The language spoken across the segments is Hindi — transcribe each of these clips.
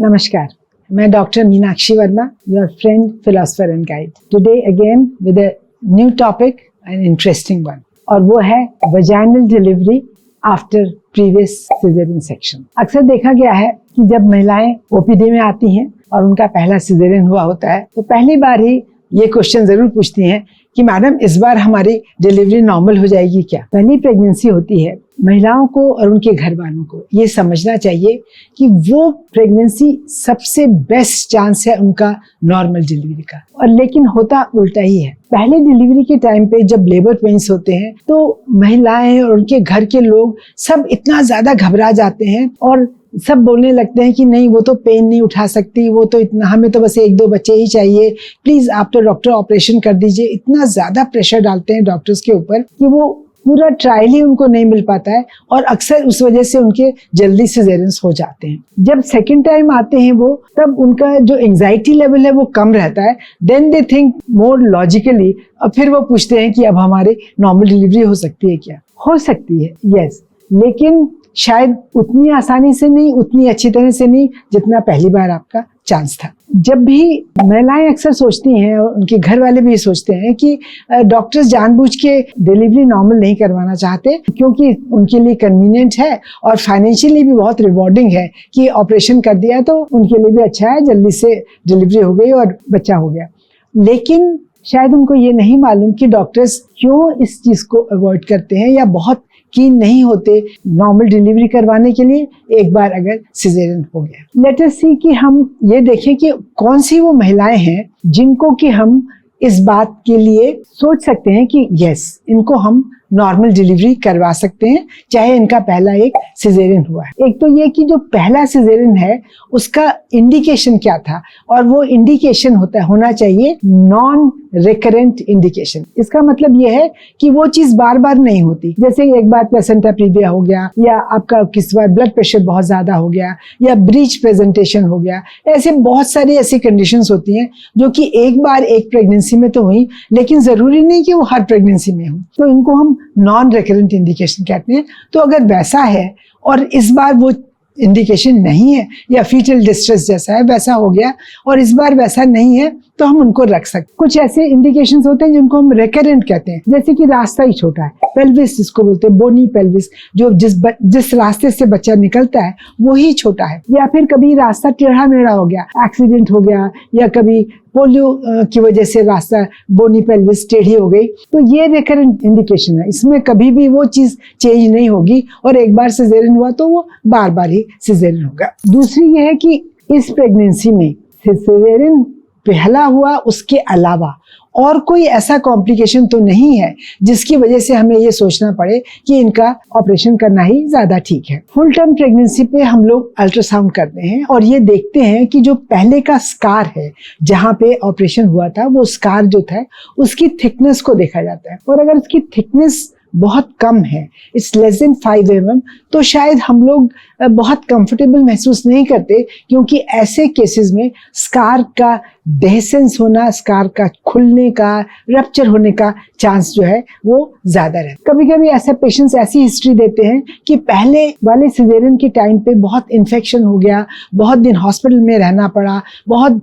Namaskar. मैं doctor Meenakshi Verma, your friend, philosopher and guide. Today again with a new topic, an interesting one. और वो है vaginal delivery after previous cesarean section. अक्सर देखा गया है कि जब महिलाएं ओपीडी में आती हैं और उनका पहला सिजेरियन हुआ होता है तो पहली बार ही ये क्वेश्चन जरूर पूछती हैं कि मैडम इस बार हमारी डिलीवरी नॉर्मल हो जाएगी क्या। पहली प्रेगनेंसी होती है, महिलाओं को और उनके घर वालों को ये समझना चाहिए कि वो प्रेगनेंसी सबसे बेस्ट चांस है उनका नॉर्मल डिलीवरी का, और लेकिन होता उल्टा ही है। पहले डिलीवरी के टाइम पे जब लेबर पेन्स होते हैं तो महिलाएं और उनके घर के लोग सब इतना ज्यादा घबरा जाते हैं और सब बोलने लगते हैं कि नहीं वो तो पेन नहीं उठा सकती, वो तो इतना, हमें तो बस 1-2 बच्चे ही चाहिए, प्लीज आप तो डॉक्टर ऑपरेशन कर दीजिए। इतना ज्यादा प्रेशर डालते हैं डॉक्टर्स के ऊपर कि वो पूरा ट्रायल ही उनको नहीं मिल पाता है और अक्सर उस वजह से उनके जल्दी सिजेरियंस हो जाते हैं। जब सेकंड टाइम आते हैं वो, तब उनका जो एंजाइटी लेवल है वो कम रहता है। Then they think more logically, और फिर वो पूछते हैं कि अब हमारे नॉर्मल डिलीवरी हो सकती है क्या। हो सकती है, यस, लेकिन शायद उतनी आसानी से नहीं, उतनी अच्छी तरह से नहीं जितना पहली बार आपका चांस था। जब भी महिलाएं अक्सर सोचती हैं और उनके घर वाले भी सोचते हैं कि डॉक्टर्स जानबूझ के डिलीवरी नॉर्मल नहीं करवाना चाहते क्योंकि उनके लिए कन्वीनियंट है और फाइनेंशियली भी बहुत रिवॉर्डिंग है कि ऑपरेशन कर दिया तो उनके लिए भी अच्छा है, जल्दी से डिलीवरी हो गई और बच्चा हो गया। लेकिन शायद उनको ये नहीं मालूम कि डॉक्टर्स क्यों इस चीज को अवॉइड करते हैं या बहुत कीन नहीं होते नॉर्मल डिलीवरी करवाने के लिए एक बार अगर सिजेरियन हो गया। लेट अस सी कि हम ये देखें कि कौन सी वो महिलाएं हैं जिनको कि हम इस बात के लिए सोच सकते हैं कि यस, इनको हम नॉर्मल डिलीवरी करवा सकते हैं चाहे इनका पहला एक सिजेरियन हुआ है। एक तो ये कि जो पहला सिजेरियन है उसका इंडिकेशन क्या था, और वो इंडिकेशन होना चाहिए नॉन रिकरेंट इंडिकेशन। इसका मतलब ये है कि वो चीज बार बार नहीं होती, जैसे एक बार प्लेसेंटा प्रीविया हो गया या आपका किस बार ब्लड प्रेशर बहुत ज्यादा हो गया या ब्रीच प्रेजेंटेशन हो गया। ऐसे बहुत सारी ऐसी कंडीशंस होती हैं जो कि एक बार एक प्रेगनेंसी में तो हुई, लेकिन जरूरी नहीं कि वो हर प्रेगनेंसी में हो, तो इनको हम नॉन रिकरेंट इंडिकेशन कहते हैं। तो अगर वैसा है और इस बार वो इंडिकेशन नहीं है या फीटल डिस्ट्रेस जैसा है वैसा हो गया और इस बार वैसा नहीं है, तो हम उनको रख सकते। कुछ ऐसे इंडिकेशंस होते हैं जिनको हम रिकरेंट कहते हैं, जैसे कि रास्ता ही छोटा है, पेल्विस जिसको बोलते हैं, बोनी पेल्विस, जो जिस रास्ते से बच्चा निकलता है वो ही छोटा है, या फिर कभी रास्ता टेढ़ा मेढ़ा हो गया, एक्सीडेंट हो गया, या कभी पोलियो की वजह से रास्ता बोनी पेल्विस टेढ़ी हो गई, तो ये रिकरेंट इंडिकेशन है। इसमें कभी भी वो चीज चेंज नहीं होगी और एक बार सिजेरियन हुआ तो वो बार बार ही सिजेरियन होगा। दूसरी ये है कि इस प्रेगनेंसी में सिजेरियन पहला हुआ, उसके अलावा और कोई ऐसा कॉम्प्लिकेशन तो नहीं है जिसकी वजह से हमें ये सोचना पड़े कि इनका ऑपरेशन करना ही ज्यादा ठीक है। फुल टर्म प्रेगनेंसी पे हम लोग अल्ट्रासाउंड करते हैं और ये देखते हैं कि जो पहले का स्कार है जहाँ पे ऑपरेशन हुआ था, वो स्कार जो था उसकी थिकनेस को देखा जाता है, और अगर उसकी थिकनेस बहुत कम है, इट्स लेस देन 5 mm, तो शायद हम लोग बहुत कंफर्टेबल महसूस नहीं करते, क्योंकि ऐसे केसेस में स्कार का डेसेंस होना, स्कार का खुलने का, रप्चर होने का चांस जो है वो ज्यादा रहता है। कभी कभी ऐसे पेशेंट्स ऐसी हिस्ट्री देते हैं कि पहले वाले सिजेरियन के टाइम पे बहुत इन्फेक्शन हो गया, बहुत दिन हॉस्पिटल में रहना पड़ा, बहुत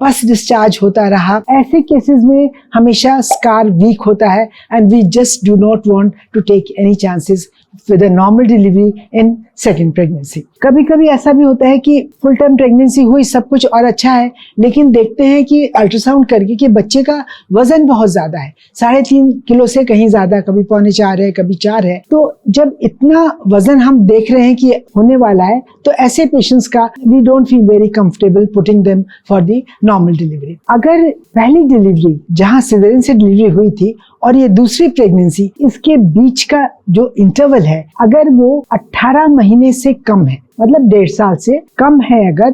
पस डिस्चार्ज होता रहा। ऐसे केसेस में हमेशा स्कार वीक होता है and we just do not want to take any chances with a normal delivery in second pregnancy. कभी कभी ऐसा भी होता है कि फुल टाइम प्रेगनेंसी हुई, सब कुछ और अच्छा है, लेकिन देखते हैं कि अल्ट्रासाउंड करके कि बच्चे का वजन बहुत ज्यादा है, 3.5 किलो से कहीं ज्यादा, कभी 3.25 है, कभी 4 है। तो जब इतना वजन हम देख रहे हैं कि होने वाला है, तो ऐसे पेशेंट्स का we don't feel very comfortable putting them for the normal delivery. अगर पहली डिलीवरी जहाँ सिजेरियन से डिलीवरी हुई थी और ये दूसरी प्रेगनेंसी, इसके बीच का जो इंटरवल है, अगर वो 18 महीने से कम है, मतलब 1.5 साल से कम है अगर,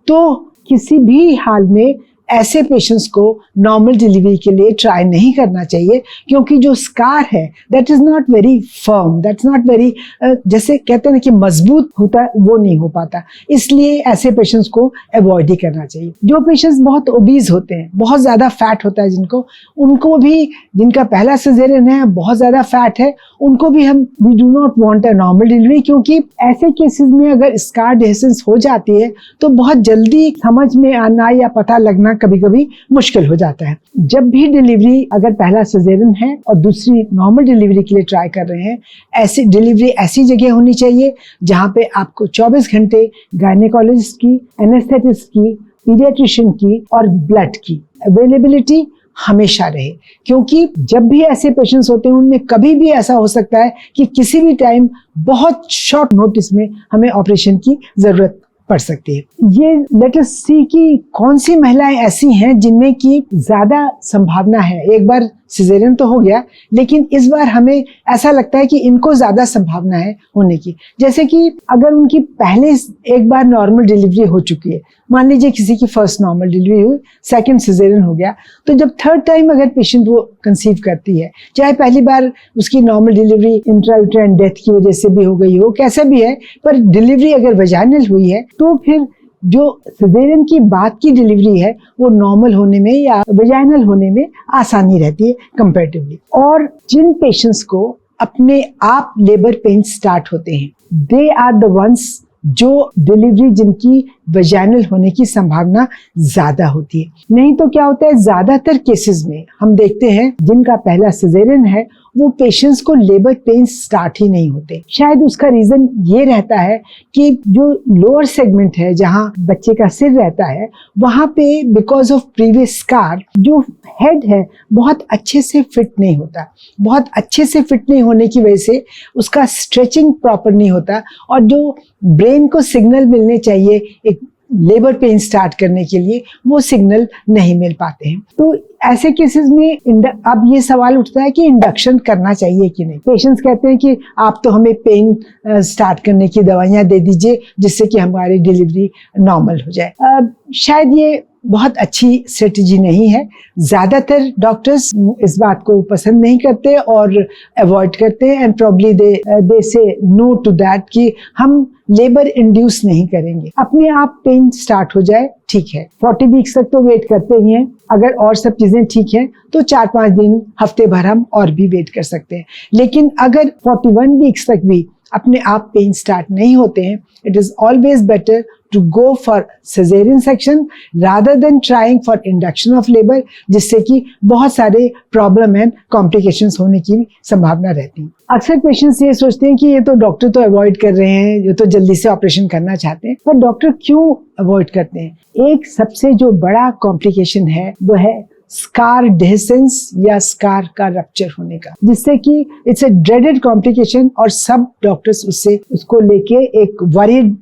तो किसी भी हाल में ऐसे पेशेंट्स को नॉर्मल डिलीवरी के लिए ट्राई नहीं करना चाहिए, क्योंकि जो स्कार है that is not very firm, that's not very, जैसे कहते हैं ना कि मजबूत होता है, वो नहीं हो पाता। इसलिए ऐसे पेशेंट्स को अवॉइड ही करना चाहिए। जो पेशेंट्स बहुत ओबीज होते हैं, बहुत ज्यादा फैट होता है जिनको, उनको भी, जिनका पहला सिजेरियन है, बहुत ज्यादा फैट है, उनको भी हम we do not want a normal delivery, क्योंकि ऐसे केसेस में अगर स्कार डेसेंस हो जाती है तो बहुत जल्दी समझ में आना या पता लगना कभी कभी मुश्किल हो जाता है। जब भी डिलीवरी, अगर पहला सिजेरियन है और दूसरी नॉर्मल डिलीवरी के लिए ट्राई कर रहे हैं, ऐसी डिलीवरी ऐसी जगह होनी चाहिए जहाँ पे आपको 24 घंटे गायनेकोलॉजिस्ट की, एनेस्थेटिस्ट की, पीडियाट्रिशियन की और ब्लड की अवेलेबिलिटी हमेशा रहे। क्योंकि जब भी ऐसे पेशेंट्स होते हैं, उनमें कभी भी ऐसा हो सकता है कि किसी भी टाइम बहुत शॉर्ट नोटिस में हमें ऑपरेशन की जरूरत पड़ सकती है। ये लेट अस सी कि कौन सी महिलाएं ऐसी हैं जिनमें की ज्यादा संभावना है। एक बार सिजेरियन तो हो गया, लेकिन इस बार हमें ऐसा लगता है कि इनको ज्यादा संभावना है होने की। जैसे कि अगर उनकी पहले एक बार नॉर्मल डिलीवरी हो चुकी है, मान लीजिए किसी की फर्स्ट नॉर्मल डिलीवरी हुई, सेकंड सिजेरियन हो गया, तो जब थर्ड टाइम अगर पेशेंट वो कंसीव करती है, चाहे पहली बार उसकी नॉर्मल डिलीवरी इंट्रायूटेराइन डेथ की वजह से भी हो गई हो, कैसे भी है, पर डिलीवरी अगर वजाइनल हुई है, तो फिर जो सिजेरियन की बाद की डिलीवरी है वो नॉर्मल होने में या वजाइनल होने में आसानी रहती है कंपैरेटिवली। और जिन पेशेंट्स को अपने आप लेबर पेन स्टार्ट होते हैं, दे आर द वंस जो डिलीवरी जिनकी वजाइनल होने की संभावना ज्यादा होती है। नहीं तो क्या होता है, ज्यादातर केसेस में हम देखते हैं जिनका पहला सिजेरियन है वो पेशेंट्स को लेबर पेन स्टार्ट ही नहीं होते। शायद उसका रीजन ये रहता है कि जो लोअर सेगमेंट है, जहाँ बच्चे का सिर रहता है, वहां पे बिकॉज ऑफ प्रीवियस स्कार जो हेड है बहुत अच्छे से फिट नहीं होता। बहुत अच्छे से फिट नहीं होने की वजह से उसका स्ट्रेचिंग प्रॉपर नहीं होता, और जो ब्रेन को सिग्नल मिलने चाहिए एक लेबर पेन स्टार्ट करने के लिए, वो सिग्नल नहीं मिल पाते हैं। तो ऐसे केसेस में अब ये सवाल उठता है कि इंडक्शन करना चाहिए कि नहीं। पेशेंट्स कहते हैं कि आप तो हमें पेन स्टार्ट करने की दवाइयाँ दे दीजिए जिससे कि हमारी डिलीवरी नॉर्मल हो जाए। शायद ये बहुत अच्छी स्ट्रेटजी नहीं है। ज्यादातर डॉक्टर्स इस बात को पसंद नहीं करते और अवॉइड करते हैं, एंड प्रॉब्ली दे से नो टू दैट कि हम लेबर इंड्यूस नहीं करेंगे। अपने आप पेन स्टार्ट हो जाए ठीक है, 40 वीक्स तक तो वेट करते ही हैं। अगर और सब चीजें ठीक हैं तो 4-5 दिन, हफ्ते भर हम और भी वेट कर सकते हैं। लेकिन अगर 41 वीक्स तक भी अपने आप पेन स्टार्ट नहीं होते हैं, it is always better to go for cesarean section rather than trying for induction of labor, जिससे कि बहुत सारे प्रॉब्लम एंड कॉम्प्लिकेशंस होने की संभावना रहती है। अक्सर पेशेंट्स ये सोचते हैं कि ये तो डॉक्टर तो अवॉइड कर रहे हैं, ये तो जल्दी से ऑपरेशन करना चाहते हैं, पर डॉक्टर क्यों अवॉइड करते हैं? एक सबसे जो बड़ा कॉम्प्लिकेशन है वो है स्कार डेसेंस या स्कार का रप्चर होने का, जिससे कि इट्स अ ड्रेडेड कॉम्प्लिकेशन, और सब डॉक्टर्स उसको लेके एक वरीड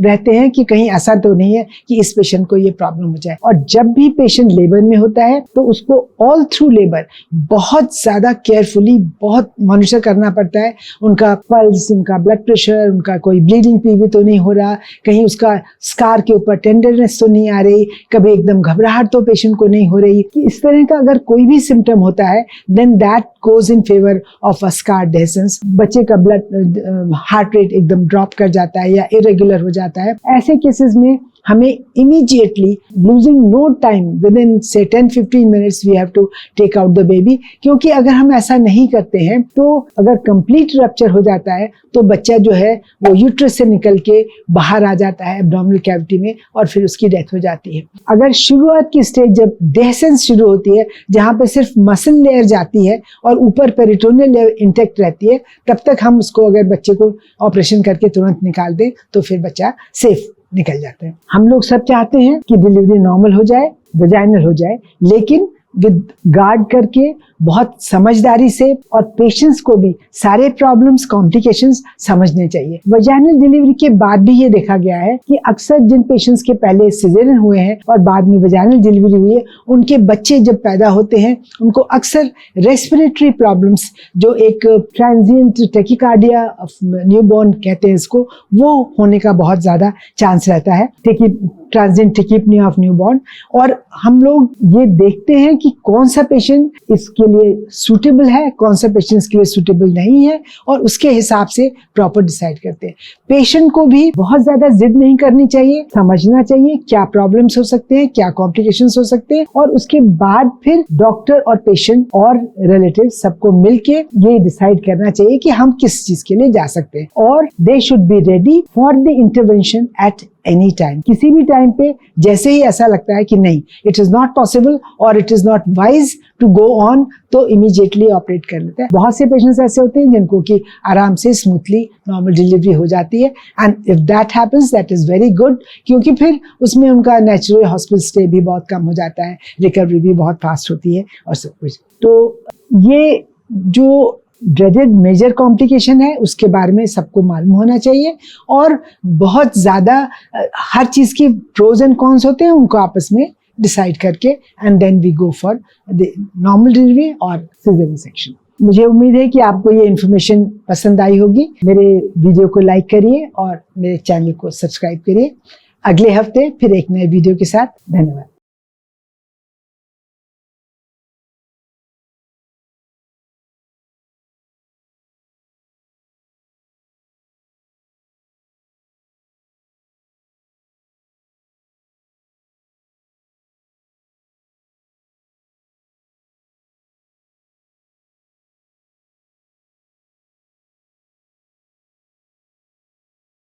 रहते हैं कि कहीं ऐसा तो नहीं है कि इस पेशेंट को ये प्रॉब्लम हो जाए। और जब भी पेशेंट लेबर में होता है तो उसको ऑल थ्रू लेबर बहुत ज्यादा केयरफुली बहुत मॉनिटर करना पड़ता है। उनका पल्स, उनका ब्लड प्रेशर, उनका कोई ब्लीडिंग भी तो नहीं हो रहा, कहीं उसका स्कार के ऊपर टेंडरनेस तो नहीं आ रही, कभी एकदम घबराहट तो पेशेंट को नहीं हो रही। इस तरह का अगर कोई भी सिम्टम होता है then that goes in favour of a scar dehiscence. बच्चे का ब्लड हार्ट रेट एकदम ड्रॉप कर जाता है या इरेगुलर हो जाता है। ऐसे केसेस में हमें immediately losing no time within say 10-15 minutes we have to take out the baby, क्योंकि अगर हम ऐसा नहीं करते हैं तो अगर complete rupture हो जाता है तो बच्चा जो है वो यूट्रस से निकल के बाहर आ जाता है एब्डोमिनल कैविटी में, और फिर उसकी डेथ हो जाती है। अगर शुरुआत की स्टेज जब डेसेंस शुरू होती है, जहाँ पे सिर्फ मसल लेयर जाती है और ऊपर पेरिटोनियल लेयर इंटेक्ट रहती है, तब तक हम उसको अगर बच्चे को ऑपरेशन करके तुरंत निकाल दें तो फिर बच्चा सेफ निकल जाते हैं। हम लोग सब चाहते हैं कि डिलीवरी नॉर्मल हो जाए, वजाइनल हो जाए, लेकिन विद गार्ड करके बहुत समझदारी से और पेशेंट्स को भी सारे प्रॉब्लम्स, कॉम्प्लिकेशंस समझने चाहिए। वजाइनल डिलीवरी के बाद भी ये देखा गया है कि अक्सर जिन पेशेंट्स के पहले सिजेरियन हुए हैं और बाद में वजाइनल डिलीवरी हुई है, उनके बच्चे जब पैदा होते हैं उनको अक्सर रेस्पिरेटरी प्रॉब्लम्स, जो एक ट्रांजिएंट टैकीकार्डिया न्यूबॉर्न कहते हैं इसको, वो होने का बहुत ज्यादा चांस रहता है, ट्रांजिएंट टैकीपनिया ऑफ न्यूबॉर्न। और हम लोग ये देखते हैं कि कौन सा पेशेंट इसके लिए सूटेबल है, कौन सा पेशेंट इसके लिए सूटेबल नहीं है, और उसके हिसाब से प्रॉपर डिसाइड करते हैं। पेशेंट को भी बहुत ज्यादा जिद नहीं करनी चाहिए, समझना चाहिए क्या प्रॉब्लम्स हो सकते हैं, क्या कॉम्प्लिकेशंस हो सकते हैं, और उसके बाद फिर डॉक्टर और पेशेंट और रिलेटिव सबको मिलके ये डिसाइड करना चाहिए कि हम किस चीज के लिए जा सकते हैं। और they should be ready for the intervention at any time. किसी भी टाइम पे जैसे ही ऐसा लगता है कि नहीं, इट इज नॉट पॉसिबल और it is not wise to go on, तो इमीडिएटली ऑपरेट कर लेते हैं। बहुत से पेशेंट्स ऐसे होते हैं जिनको कि आराम से स्मूथली नॉर्मल डिलीवरी हो जाती है, and if that happens that is very good, क्योंकि फिर उसमें उनका नेचुरल हॉस्पिटल स्टे भी बहुत कम हो जाता है, रिकवरी भी बहुत फास्ट होती है और सब कुछ। तो ये जो ड्रेडेड मेजर कॉम्प्लिकेशन है उसके बारे में सबको मालूम होना चाहिए, और बहुत ज़्यादा हर चीज़ की प्रोज एंड कॉन्स होते हैं, उनको आपस में डिसाइड करके and then we go for the normal delivery और सिजेरियन सेक्शन। मुझे उम्मीद है कि आपको ये इन्फॉर्मेशन पसंद आई होगी। मेरे वीडियो को लाइक करिए और मेरे चैनल को सब्सक्राइब करिए। अगले हफ्ते फिर एक नए वीडियो के साथ। धन्यवाद।